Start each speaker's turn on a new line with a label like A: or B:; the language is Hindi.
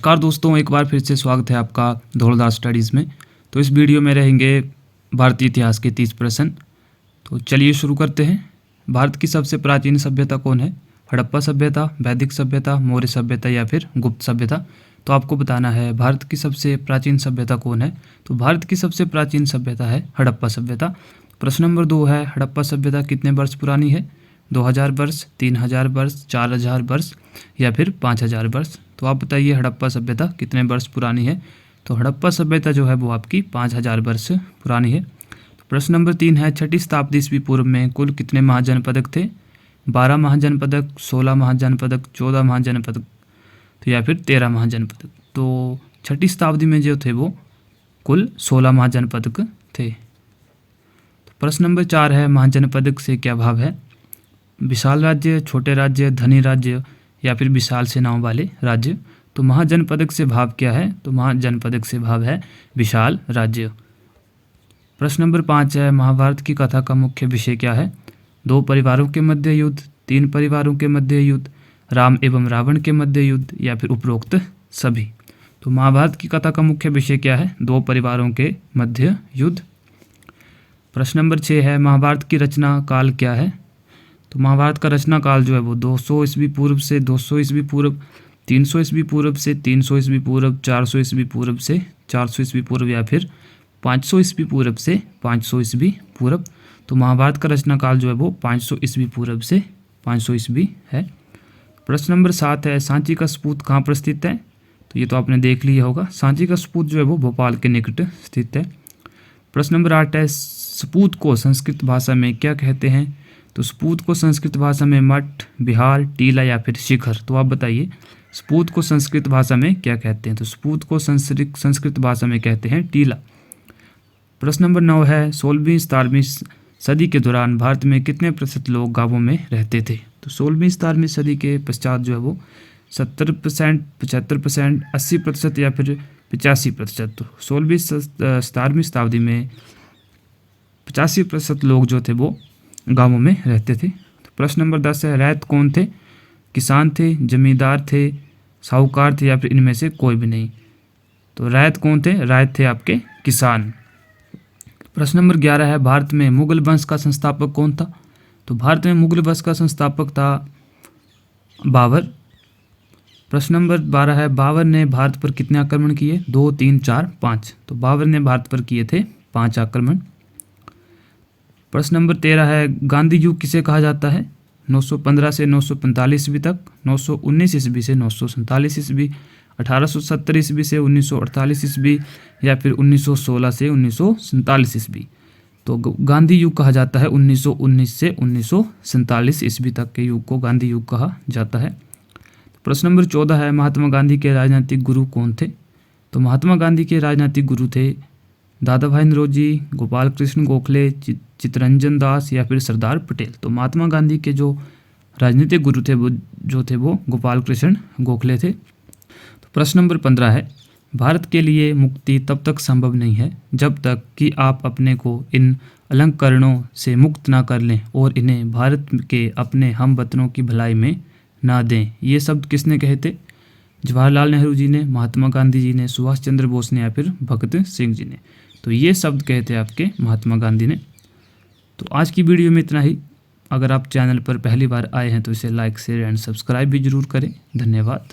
A: नमस्कार दोस्तों, एक बार फिर से स्वागत है आपका धौलदास स्टडीज़ में। तो इस वीडियो में रहेंगे भारतीय इतिहास के 30 प्रश्न। तो चलिए शुरू करते हैं। भारत की सबसे प्राचीन सभ्यता कौन है? हड़प्पा सभ्यता, वैदिक सभ्यता, मौर्य सभ्यता या फिर गुप्त सभ्यता? तो आपको बताना है भारत की सबसे प्राचीन सभ्यता कौन है। तो भारत की सबसे प्राचीन सभ्यता है हड़प्पा सभ्यता। प्रश्न नंबर 2 है, हड़प्पा सभ्यता कितने वर्ष पुरानी है? 2000 वर्ष, 3000 वर्ष, 4000 वर्ष या फिर 5000 वर्ष? तो आप बताइए हड़प्पा सभ्यता कितने वर्ष पुरानी है? तो हड़प्पा सभ्यता जो है वो आपकी 5000 वर्ष पुरानी है। तो प्रश्न नंबर 3 है, 6ठी शताब्दी ईस्वी पूर्व में कुल कितने महाजनपदक थे? 12 महाजनपदक, 16 महाजनपदक, 14 महाजनपदक तो या फिर 13 महाजनपदक? तो 6ठी शताब्दी में जो थे वो कुल 16 महाजनपदक थे। तो प्रश्न नंबर 4 है, महाजनपदक से क्या भाव है? विशाल राज्य, छोटे राज्य, धनी राज्य या फिर विशाल सेनाओं वाले राज्य? तो महाजनपदक से भाव क्या है? तो महाजनपदक से भाव है विशाल राज्य। प्रश्न नंबर 5 है, महाभारत की कथा का मुख्य विषय क्या है? 2 परिवारों के मध्य युद्ध, 3 परिवारों के मध्य युद्ध, राम एवं रावण के मध्य युद्ध या फिर उपरोक्त सभी? तो महाभारत की कथा का मुख्य विषय क्या है? 2 परिवारों के मध्य युद्ध। प्रश्न नंबर 6 है, महाभारत की रचना काल क्या है? तो महाभारत का रचना काल जो है वो 200 ईस्वी पूर्व से 200 ईस्वी पूर्व, 300 ईस्वी पूर्व से 300 ईस्वी पूर्व, 400 ईस्वी पूर्व से 400 ईस्वी पूर्व या फिर 500 ईस्वी पूर्व से 500 ईस्वी पूर्व? तो महाभारत का रचना काल जो है वो 500 ईस्वी पूर्व से 500 ईस्वी है। प्रश्न नंबर 7 है, सांची का सपूत कहाँ पर स्थित है? तो ये तो आपने देख लिया होगा, सांची का सपूत जो है वो भोपाल के निकट स्थित है। प्रश्न नंबर 8 है, सपूत को संस्कृत भाषा में क्या कहते हैं? तो सपूत को संस्कृत भाषा में मठ, विहार, टीला या फिर शिखर? तो आप बताइए सपूत को संस्कृत भाषा में क्या कहते हैं? तो सपूत को संस्कृत भाषा में कहते हैं टीला। प्रश्न नंबर 9 है, 16वीं 17वीं सदी के दौरान भारत में कितने प्रतिशत लोग गांवों में रहते थे? तो 16वीं 17वीं सदी के पश्चात जो है वो 70%, 75%, 80% या फिर 85%? तो 16वीं 17वीं शताब्दी में 85% लोग जो थे वो गांवों में रहते थे। तो प्रश्न नंबर 10 है, रैयत कौन थे? किसान थे, जमींदार थे, साहूकार थे या फिर इनमें से कोई भी नहीं? तो रैयत कौन थे? रैयत थे आपके किसान। प्रश्न नंबर 11 है, भारत में मुगल वंश का संस्थापक कौन था? तो भारत में मुगल वंश का संस्थापक था बाबर। प्रश्न नंबर 12 है, बाबर ने भारत पर कितने आक्रमण किए? 2, 3, 4, 5? तो बाबर ने भारत पर किए थे 5 आक्रमण। प्रश्न नंबर 13 है, गांधी युग किसे कहा जाता है? 915 से 945 ईस्वी तक, 919 ईस्वी से 947 ईस्वी, 1870 ईस्वी से 1948 ईस्वी या फिर 1916 से 1947 ईस्वी? तो गांधी युग कहा जाता है 1919 से 1947 ईस्वी तक के युग को गांधी युग कहा जाता है। प्रश्न नंबर 14 है, महात्मा गांधी के राजनीतिक गुरु कौन थे? तो महात्मा गांधी के राजनीतिक गुरु थे दादा भाई नौरोजी, गोपाल कृष्ण गोखले, चित्तरंजन दास या फिर सरदार पटेल? तो महात्मा गांधी के जो राजनीतिक गुरु थे वो गोपाल कृष्ण गोखले थे। तो प्रश्न नंबर 15 है, भारत के लिए मुक्ति तब तक संभव नहीं है जब तक कि आप अपने को इन अलंकरणों से मुक्त ना कर लें और इन्हें भारत के अपने हम वतनों की भलाई में ना दें। ये शब्द किसने कहे थे? जवाहरलाल नेहरू जी ने, महात्मा गांधी जी ने, सुभाष चंद्र बोस ने या फिर भगत सिंह जी ने? तो ये शब्द कहे थे आपके महात्मा गांधी ने। तो आज की वीडियो में इतना ही। अगर आप चैनल पर पहली बार आए हैं तो इसे लाइक, शेयर एंड सब्सक्राइब भी जरूर करें। धन्यवाद।